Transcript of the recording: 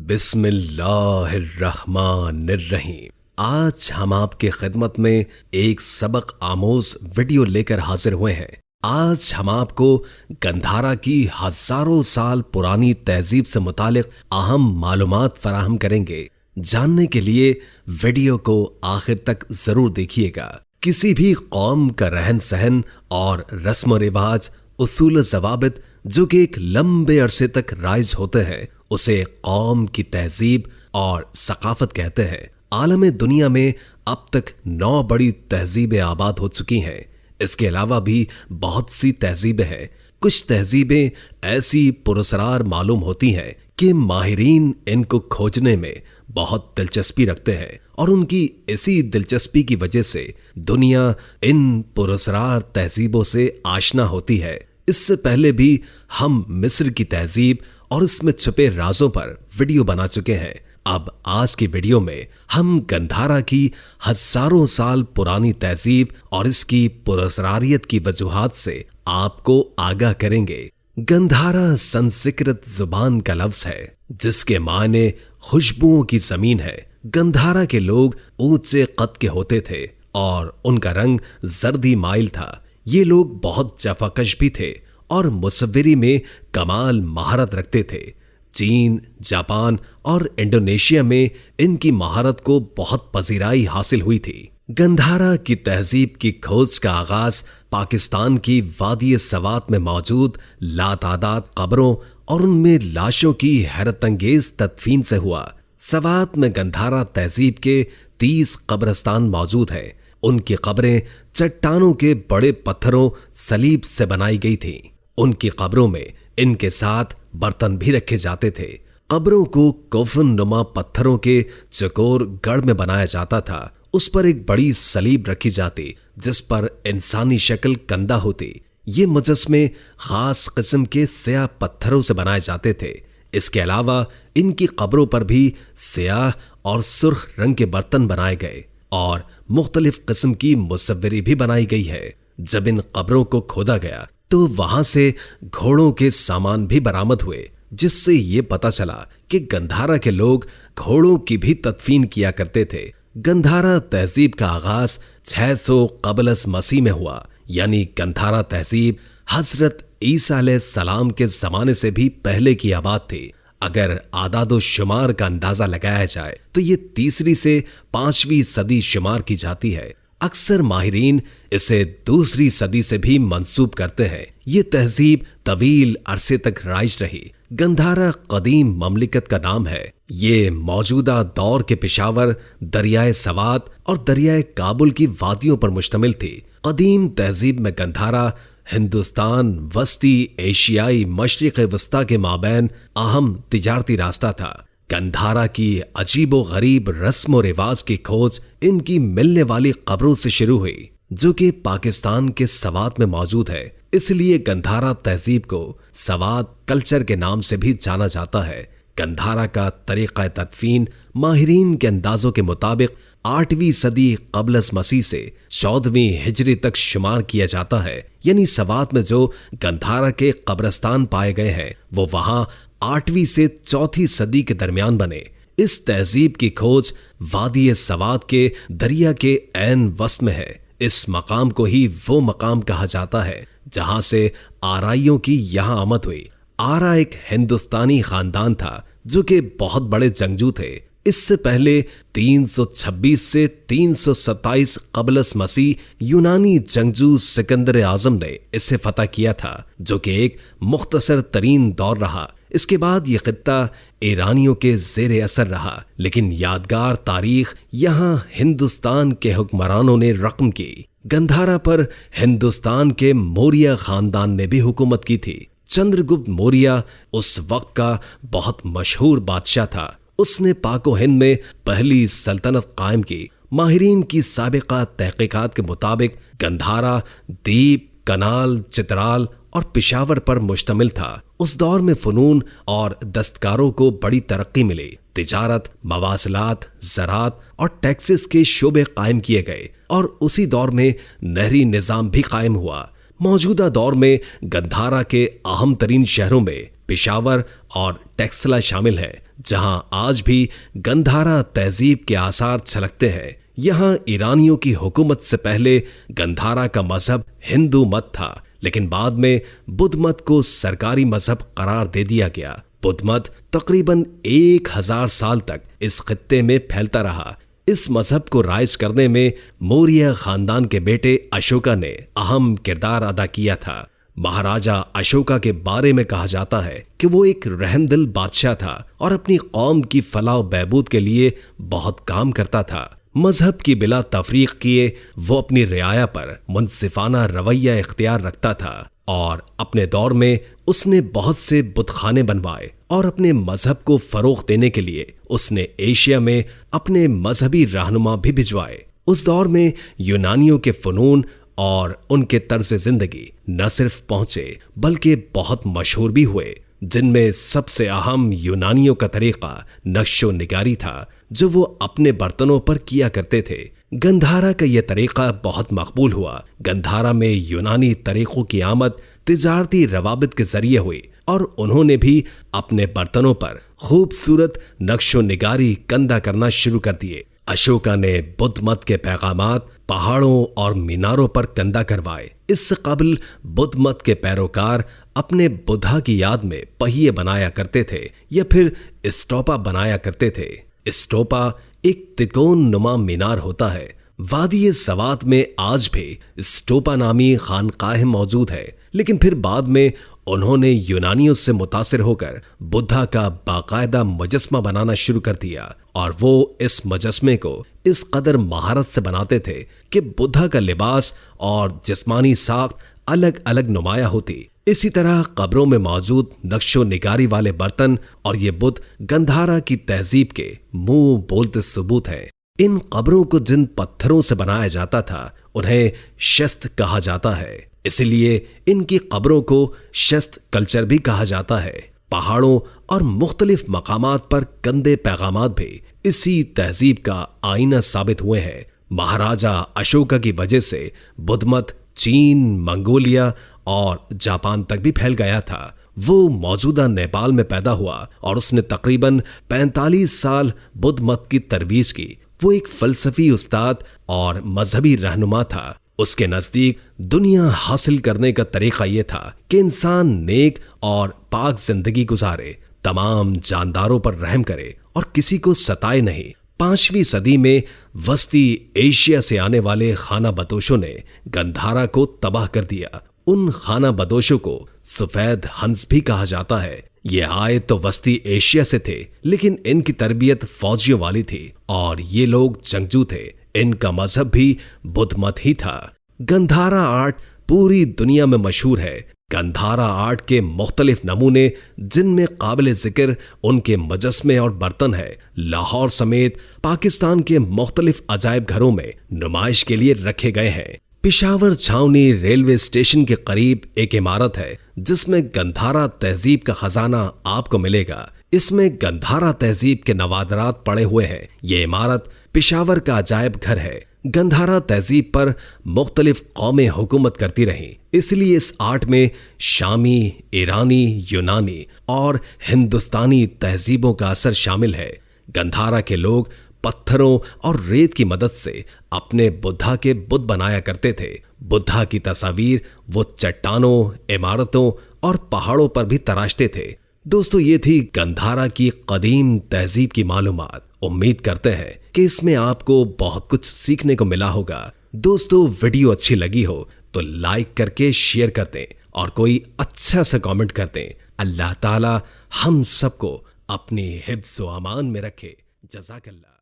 بسم اللہ الرحمن الرحیم۔ آج ہم آپ کی خدمت میں ایک سبق آموز ویڈیو لے کر حاضر ہوئے ہیں۔ آج ہم آپ کو گندھارا کی ہزاروں سال پرانی تہذیب سے متعلق اہم معلومات فراہم کریں گے۔ جاننے کے لیے ویڈیو کو آخر تک ضرور دیکھیے گا۔ کسی بھی قوم کا رہن سہن اور رسم و رواج، اصول و ضوابط جو کہ ایک لمبے عرصے تک رائج ہوتے ہیں، اسے قوم کی تہذیب اور ثقافت کہتے ہیں۔ عالم دنیا میں اب تک 9 بڑی تہذیبیں آباد ہو چکی ہیں۔ اس کے علاوہ بھی بہت سی تہذیبیں ہیں۔ کچھ تہذیبیں ایسی پراسرار معلوم ہوتی ہیں کہ ماہرین ان کو کھوجنے میں بہت دلچسپی رکھتے ہیں، اور ان کی اسی دلچسپی کی وجہ سے دنیا ان پراسرار تہذیبوں سے آشنا ہوتی ہے۔ اس سے پہلے بھی ہم مصر کی تہذیب اور اس میں چھپے رازوں پر ویڈیو بنا چکے ہیں۔ اب آج کی ویڈیو میں ہم گندھارا کی ہزاروں سال پرانی تہذیب اور اس کی پراسراریت کی وجوہات سے آپ کو آگاہ کریں گے۔ گندھارا سنسکرت زبان کا لفظ ہے جس کے معنی خوشبوؤں کی زمین ہے۔ گندھارا کے لوگ اونچے قد کے ہوتے تھے اور ان کا رنگ زردی مائل تھا۔ یہ لوگ بہت جفاکش بھی تھے اور مصوری میں کمال مہارت رکھتے تھے۔ چین، جاپان اور انڈونیشیا میں ان کی مہارت کو بہت پذیرائی حاصل ہوئی تھی۔ گندھارا کی تہذیب کی کھوج کا آغاز پاکستان کی وادی سوات میں موجود لاتعداد قبروں اور ان میں لاشوں کی حیرت انگیز تدفین سے ہوا۔ سوات میں گندھارا تہذیب کے 30 قبرستان موجود ہیں۔ ان کی قبریں چٹانوں کے بڑے پتھروں سلیب سے بنائی گئی تھیں۔ ان کی قبروں میں ان کے ساتھ برتن بھی رکھے جاتے تھے۔ قبروں کو کوفن نما پتھروں کے چکور گڑھ میں بنایا جاتا تھا۔ اس پر ایک بڑی سلیب رکھی جاتی جس پر انسانی شکل کندہ ہوتی۔ یہ مجسمے خاص قسم کے سیاہ پتھروں سے بنائے جاتے تھے۔ اس کے علاوہ ان کی قبروں پر بھی سیاہ اور سرخ رنگ کے برتن بنائے گئے اور مختلف قسم کی مصوری بھی بنائی گئی ہے۔ جب ان قبروں کو کھودا گیا تو وہاں سے گھوڑوں کے سامان بھی برآمد ہوئے، جس سے یہ پتا چلا کہ گندھارا کے لوگ گھوڑوں کی بھی تدفین کیا کرتے تھے۔ گندھارا تہذیب کا آغاز 600 قبل از مسیح میں ہوا، یعنی گندھارا تہذیب حضرت عیسیٰ علیہ السلام کے زمانے سے بھی پہلے کی آباد تھی۔ اگر اعداد و شمار کا اندازہ لگایا جائے تو یہ 3 سے 5ویں صدی شمار کی جاتی ہے۔ اکثر ماہرین اسے 2 صدی سے بھی منسوب کرتے ہیں۔ یہ تہذیب طویل عرصے تک رائج رہی۔ گندھارا قدیم مملکت کا نام ہے۔ یہ موجودہ دور کے پشاور، دریائے سوات اور دریائے کابل کی وادیوں پر مشتمل تھی۔ قدیم تہذیب میں گندھارا ہندوستان، وسطی ایشیائی مشرق وسطی کے مابین اہم تجارتی راستہ تھا۔ گندھارا کی عجیب و غریب رسم و رواج کی کھوج ان کی ملنے والی قبروں سے شروع ہوئی، جو کہ پاکستان کے سوات میں موجود ہے۔ اس لیے گندھارا تہذیب کو سوات کلچر کے نام سے بھی جانا جاتا ہے۔ گندھارا کا طریقہ تدفین ماہرین کے اندازوں کے مطابق 8ویں صدی قبل از مسیح سے 14ویں ہجری تک شمار کیا جاتا ہے۔ یعنی سوات میں جو گندھارا کے قبرستان پائے گئے ہیں وہ وہاں 8ویں سے 4تھی صدی کے درمیان بنے۔ اس تہذیب کی کھوج وادی سوات کے دریا کے عین وسط میں ہے۔ اس مقام کو ہی وہ مقام کہا جاتا ہے جہاں سے آرائیوں کی یہاں آمد ہوئی۔ آرا ایک ہندوستانی خاندان تھا جو کہ بہت بڑے جنگجو تھے۔ اس سے پہلے 326 سے 327 قبل از مسیح یونانی جنگجو سکندر اعظم نے اسے فتح کیا تھا، جو کہ ایک مختصر ترین دور رہا۔ اس کے بعد یہ خطہ ایرانیوں کے زیر اثر رہا، لیکن یادگار تاریخ یہاں ہندوستان کے حکمرانوں نے رقم کی۔ گندھارا پر ہندوستان کے موریہ خاندان نے بھی حکومت کی تھی۔ چندرگپت موریہ اس وقت کا بہت مشہور بادشاہ تھا۔ اس نے پاک و ہند میں پہلی سلطنت قائم کی۔ ماہرین کی سابقہ تحقیقات کے مطابق گندھارا دیپ، کنال، چترال اور پشاور پر مشتمل تھا۔ اس دور میں فنون اور دستکاروں کو بڑی ترقی ملی۔ تجارت، مواصلات، زراعت اور ٹیکسز کے شعبے قائم کیے گئے، اور اسی دور میں نہری نظام بھی قائم ہوا۔ موجودہ دور میں گندھارا کے اہم ترین شہروں میں پشاور اور ٹیکسلا شامل ہیں، جہاں آج بھی گندھارا تہذیب کے آثار چھلکتے ہیں۔ یہاں ایرانیوں کی حکومت سے پہلے گندھارا کا مذہب ہندو مت تھا، لیکن بعد میں بدھ مت کو سرکاری مذہب قرار دے دیا گیا۔ بدھ مت تقریباً 1000 سال تک اس خطے میں پھیلتا رہا۔ اس مذہب کو رائج کرنے میں موریہ خاندان کے بیٹے اشوکا نے اہم کردار ادا کیا تھا۔ مہاراجا اشوکا کے بارے میں کہا جاتا ہے کہ وہ ایک رحم دل بادشاہ تھا اور اپنی قوم کی فلاح و بہبود کے لیے بہت کام کرتا تھا۔ مذہب کی بلا تفریق کیے وہ اپنی رعایا پر منصفانہ رویہ اختیار رکھتا تھا، اور اپنے دور میں اس نے بہت سے بت خانے بنوائے، اور اپنے مذہب کو فروغ دینے کے لیے اس نے ایشیا میں اپنے مذہبی رہنما بھی بھجوائے۔ اس دور میں یونانیوں کے فنون اور ان کے طرز زندگی نہ صرف پہنچے بلکہ بہت مشہور بھی ہوئے، جن میں سب سے اہم یونانیوں کا طریقہ نقش و نگاری تھا جو وہ اپنے برتنوں پر کیا کرتے تھے۔ گندھارا کا یہ طریقہ بہت مقبول ہوا۔ گندھارا میں یونانی طریقوں کی آمد تجارتی روابط کے ذریعے ہوئی، اور انہوں نے بھی اپنے برتنوں پر خوبصورت نقش و نگاری کندہ کرنا شروع کر دیے۔ اشوکا نے بدھ مت کے پیغامات پہاڑوں اور میناروں پر کندہ کروائے۔ اس سے قبل بدھ مت کے پیروکار اپنے بدھا کی یاد میں پہیے بنایا کرتے تھے یا پھر اسٹوپا بنایا کرتے تھے۔ اسٹوپا ایک تکون نما مینار ہوتا ہے۔ وادی سوات میں آج بھی اسٹوپا نامی خانقاہ موجود ہے، لیکن پھر بعد میں انہوں نے یونانیوں سے متاثر ہو کر بدھا کا باقاعدہ مجسمہ بنانا شروع کر دیا، اور وہ اس مجسمے کو اس قدر مہارت سے بناتے تھے کہ بدھا کا لباس اور جسمانی ساخت الگ الگ نمایاں ہوتی۔ اسی طرح قبروں میں موجود نقش و نگاری والے برتن اور یہ بت گندھارا کی تہذیب کے منہ بولتے ثبوت ہیں۔ ان قبروں کو جن پتھروں سے بنایا جاتا تھا انہیں شست کہا جاتا ہے، اسی لیے ان کی قبروں کو شست کلچر بھی کہا جاتا ہے۔ پہاڑوں اور مختلف مقامات پر کندے پیغامات بھی اسی تہذیب کا آئینہ ثابت ہوئے ہیں۔ مہاراجا اشوکا کی وجہ سے بدھ مت چین، منگولیا اور جاپان تک بھی پھیل گیا تھا۔ وہ موجودہ نیپال میں پیدا ہوا اور اس نے تقریباً 45 سال بدھ مت کی ترویج کی۔ وہ ایک فلسفی استاد اور مذہبی رہنما تھا۔ اس کے نزدیک دنیا حاصل کرنے کا طریقہ یہ تھا کہ انسان نیک اور پاک زندگی گزارے، تمام جانداروں پر رحم کرے اور کسی کو ستائے نہیں۔ 5ویں صدی میں وسطی ایشیا سے آنے والے خانہ بدوشوں نے گندھارا کو تباہ کر دیا۔ ان خانہ بدوشوں کو سفید ہنس بھی کہا جاتا ہے۔ یہ آئے تو وسطی ایشیا سے تھے، لیکن ان کی تربیت فوجیوں والی تھی اور یہ لوگ جنگجو تھے۔ ان کا مذہب بھی بدھ مت ہی تھا۔ گندھارا آرٹ پوری دنیا میں مشہور ہے۔ گندھارا آرٹ کے مختلف نمونے، جن میں قابل ذکر ان کے مجسمے اور برتن ہے، لاہور سمیت پاکستان کے مختلف عجائب گھروں میں نمائش کے لیے رکھے گئے ہیں۔ پشاور چھاونی ریلوے اسٹیشن کے قریب ایک عمارت ہے جس میں گندھارا تہذیب کا خزانہ آپ کو ملے گا۔ اس میں گندھارا تہذیب کے نوادرات پڑے ہوئے ہیں۔ یہ عمارت پشاور کا عجائب گھر ہے۔ گندھارا تہذیب پر مختلف قومیں حکومت کرتی رہیں، اس لیے اس آرٹ میں شامی، ایرانی، یونانی اور ہندوستانی تہذیبوں کا اثر شامل ہے۔ گندھارا کے لوگ پتھروں اور ریت کی مدد سے اپنے بدھا کے بت بنایا کرتے تھے۔ بدھا کی تصاویر وہ چٹانوں، عمارتوں اور پہاڑوں پر بھی تراشتے تھے۔ دوستو، یہ تھی گندھارا کی قدیم تہذیب کی معلومات۔ امید کرتے ہیں کہ اس میں آپ کو بہت کچھ سیکھنے کو ملا ہوگا۔ دوستو، ویڈیو اچھی لگی ہو تو لائک کر کے شیئر کر دیں اور کوئی اچھا سا کامنٹ کر دیں۔ اللہ تعالی ہم سب کو اپنی حفظ و امان میں رکھے۔ جزاک اللہ۔